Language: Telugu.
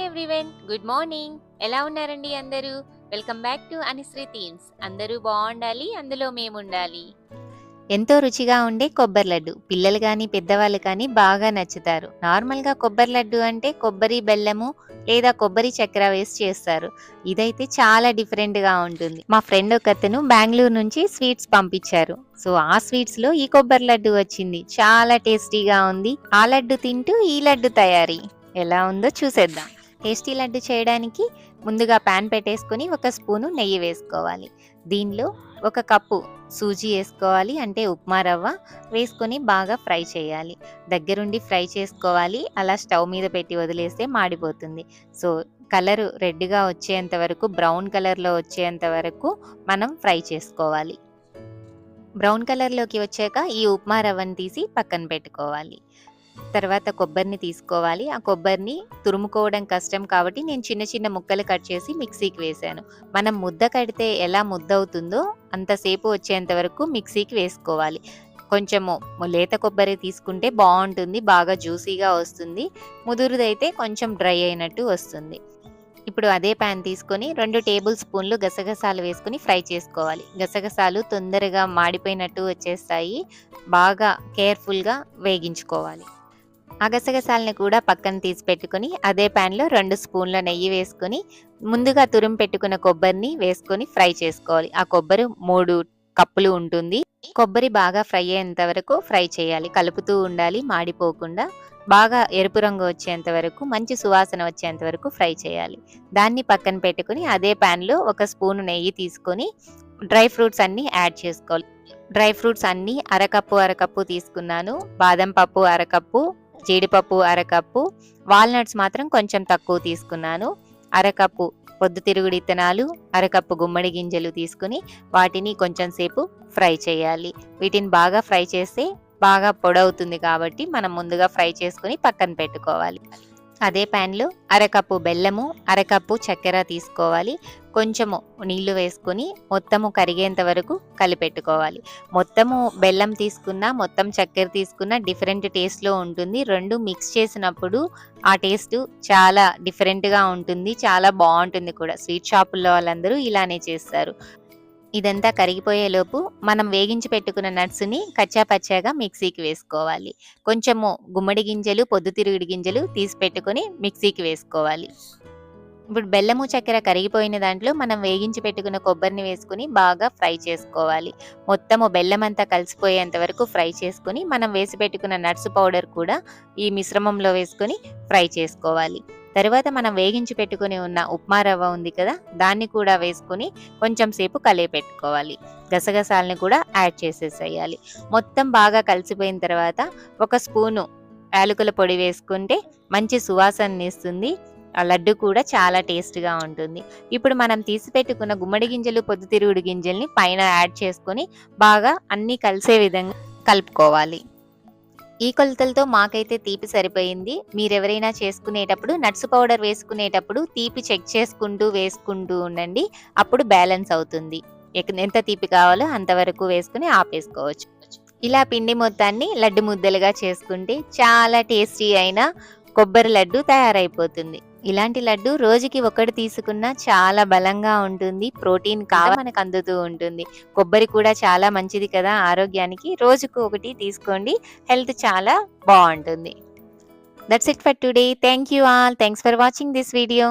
Hi everyone, good morning. ఎలా ఉన్నారండి అందరూ? Welcome back to Anusri themes. అందరూ బాగుండాలి, అందులో మేముండాలి. ఎంతో రుచిగా ఉండే కొబ్బరి లడ్డు పిల్లలు కానీ పెద్దవాళ్ళు కానీ బాగా నచ్చుతారు. నార్మల్గా కొబ్బరి లడ్డు అంటే కొబ్బరి బెల్లము లేదా కొబ్బరి చక్కెర వేసి చేస్తారు. ఇదైతే చాలా డిఫరెంట్గా ఉంటుంది. మా ఫ్రెండ్ ఒకతను బెంగళూరు నుంచి స్వీట్స్ పంపించారు. సో ఆ స్వీట్స్ లో ఈ కొబ్బరి లడ్డు వచ్చింది. చాలా టేస్టీగా ఉంది. ఆ లడ్డు తింటూ ఈ లడ్డు తయారీ ఎలా ఉందో చూసేద్దాం. టేస్టీ లడ్డు చేయడానికి ముందుగా ప్యాన్ పెట్టేసుకొని ఒక స్పూను నెయ్యి వేసుకోవాలి. దీనిలో ఒక కప్పు సూజీ వేసుకోవాలి, అంటే ఉప్మా రవ్వ వేసుకొని బాగా ఫ్రై చేయాలి. దగ్గరుండి ఫ్రై చేసుకోవాలి. అలా స్టవ్ మీద పెట్టి వదిలేస్తే మాడిపోతుంది. సో కలర్ రెడ్గా వచ్చేంత వరకు, బ్రౌన్ కలర్లో వచ్చేంత వరకు మనం ఫ్రై చేసుకోవాలి. బ్రౌన్ కలర్లోకి వచ్చాక ఈ ఉప్మా రవ్వని తీసి పక్కన పెట్టుకోవాలి. తర్వాత కొబ్బరిని తీసుకోవాలి. ఆ కొబ్బరిని తురుముకోవడం కష్టం కాబట్టి నేను చిన్న చిన్న ముక్కలు కట్ చేసి మిక్సీకి వేశాను. మనం ముద్ద కడితే ఎలా ముద్ద అవుతుందో అంతసేపు వచ్చేంత వరకు మిక్సీకి వేసుకోవాలి. కొంచెము లేత కొబ్బరి తీసుకుంటే బాగుంటుంది, బాగా జ్యూసీగా వస్తుంది. ముదురుదైతే కొంచెం డ్రై అయినట్టు వస్తుంది. ఇప్పుడు అదే ప్యాన్ తీసుకొని 2 టేబుల్ స్పూన్లు గసగసాలు వేసుకొని ఫ్రై చేసుకోవాలి. గసగసాలు తొందరగా మాడిపోయినట్టు వచ్చేస్తాయి. బాగా కేర్ఫుల్గా వేగించుకోవాలి. ఆ గసగసాలని కూడా పక్కన తీసి పెట్టుకొని అదే ప్యాన్లో 2 స్పూన్ల నెయ్యి వేసుకొని ముందుగా తురుము పెట్టుకున్న కొబ్బరిని వేసుకొని ఫ్రై చేసుకోవాలి. ఆ కొబ్బరి 3 కప్పులు ఉంటుంది. కొబ్బరి బాగా ఫ్రై అయ్యేంత వరకు ఫ్రై చేయాలి. కలుపుతూ ఉండాలి, మాడిపోకుండా. బాగా ఎరుపు రంగు వచ్చేంత వరకు, మంచి సువాసన వచ్చేంత వరకు ఫ్రై చేయాలి. దాన్ని పక్కన పెట్టుకుని అదే ప్యాన్లో 1 స్పూను నెయ్యి తీసుకొని డ్రై ఫ్రూట్స్ అన్ని యాడ్ చేసుకోవాలి. డ్రై ఫ్రూట్స్ అన్ని అరకప్పు తీసుకున్నాను. బాదం పప్పు అరకప్పు, జీడిపప్పు అరకప్పు, వాల్నట్స్ మాత్రం కొంచెం తక్కువ తీసుకున్నాను. అరకప్పు పొద్దుతిరుగుడు ఇత్తనాలు, అరకప్పు గుమ్మడి గింజలు తీసుకుని వాటిని కొంచెం సేపు ఫ్రై చేయాలి. వీటిని బాగా ఫ్రై చేస్తే బాగా పొడవుతుంది కాబట్టి మనం ముందుగా ఫ్రై చేసుకుని పక్కన పెట్టుకోవాలి. అదే ప్యాన్లో అరకప్పు బెల్లము, అరకప్పు చక్కెర తీసుకోవాలి. కొంచెము నీళ్లు వేసుకొని మొత్తము కరిగేంత వరకు కలిపెట్టుకోవాలి. మొత్తము బెల్లం తీసుకున్నా, మొత్తం చక్కెర తీసుకున్నా డిఫరెంట్ టేస్ట్లో ఉంటుంది. 2 మిక్స్ చేసినప్పుడు ఆ టేస్ట్ చాలా డిఫరెంట్గా ఉంటుంది, చాలా బాగుంటుంది కూడా. స్వీట్ షాపుల్లో వాళ్ళందరూ ఇలానే చేస్తారు. ఇదంతా కరిగిపోయేలోపు మనం వేగించి పెట్టుకున్న నట్స్ని కచ్చా పచ్చాగా మిక్సీకి వేసుకోవాలి. కొంచెము గుమ్మడి గింజలు, పొద్దుతిరుగుడు గింజలు తీసి పెట్టుకొని మిక్సీకి వేసుకోవాలి. ఇప్పుడు బెల్లము చక్కెర కరిగిపోయిన దాంట్లో మనం వేగించి పెట్టుకున్న కొబ్బరిని వేసుకుని బాగా ఫ్రై చేసుకోవాలి. మొత్తము బెల్లం అంతా కలిసిపోయేంత వరకు ఫ్రై చేసుకుని మనం వేసి పెట్టుకున్న నట్స్ పౌడర్ కూడా ఈ మిశ్రమంలో వేసుకొని ఫ్రై చేసుకోవాలి. తర్వాత మనం వేగించి పెట్టుకుని ఉన్న ఉప్మా రవ్వ ఉంది కదా, దాన్ని కూడా వేసుకుని కొంచెం సేపు కలిపెట్టుకోవాలి. గసగసాలని కూడా యాడ్ చేసేసేయాలి. మొత్తం బాగా కలిసిపోయిన తర్వాత 1 స్పూను యాలకుల పొడి వేసుకుంటే మంచి సువాసనని ఇస్తుంది. ఆ లడ్డు కూడా చాలా టేస్ట్గా ఉంటుంది. ఇప్పుడు మనం తీసి పెట్టుకున్న గుమ్మడి గింజలు, పొద్దుతిరుగుడు గింజల్ని పైన యాడ్ చేసుకొని బాగా అన్నీ కలిసే విధంగా కలుపుకోవాలి. ఈ కొలతలతో మాకైతే తీపి సరిపోయింది. మీరెవరైనా చేసుకునేటప్పుడు నట్స్ పౌడర్ వేసుకునేటప్పుడు తీపి చెక్ చేసుకుంటూ వేసుకుంటూ ఉండండి. అప్పుడు బ్యాలెన్స్ అవుతుంది. ఎంత తీపి కావాలో అంతవరకు వేసుకుని ఆపేసుకోవచ్చు. ఇలా పిండి మొత్తాన్ని లడ్డు ముద్దలుగా చేసుకుంటే చాలా టేస్టీ అయిన కొబ్బరి లడ్డు తయారైపోతుంది. ఇలాంటి లడ్డు రోజుకి 1 తీసుకున్నా చాలా బలంగా ఉంటుంది. ప్రోటీన్ మనకు అందుతూ ఉంటుంది. కొబ్బరి కూడా చాలా మంచిది కదా ఆరోగ్యానికి. రోజుకు 1 తీసుకోండి, హెల్త్ చాలా బాగుంటుంది. That's it for today. Thank you all. Thanks for watching this video.